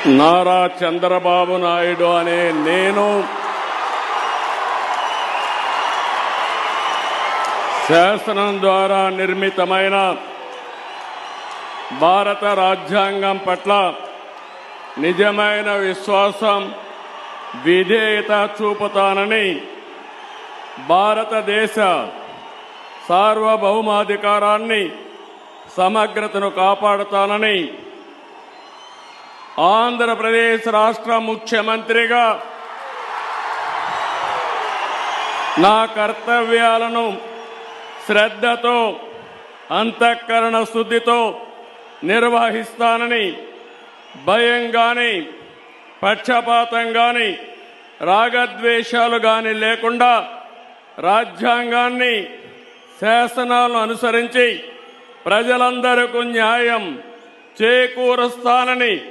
నారా చంద్రబాబు నాయుడు అనే నేను శాసనం ద్వారా నిర్మితమైన భారత రాజ్యాంగం పట్ల నిజమైన విశ్వాసం, విధేయత చూపుతానని, భారతదేశ సార్వభౌమాధికారాన్ని, సమగ్రతను కాపాడుతానని ఆంధ్రప్రదేశ్ రాష్ట్ర ముఖ్యమంత్రిగా నా కర్తవ్యాలను శ్రద్ధతో, అంతఃకరణ శుద్ధితో నిర్వహిస్తానని, భయం గాని, పక్షపాతం గాని, రాగద్వేషాలు గాని లేకుండా రాజ్యాంగాన్ని, శాసనాలను అనుసరించి ప్రజలందరికీ న్యాయం చేకూరుస్తానని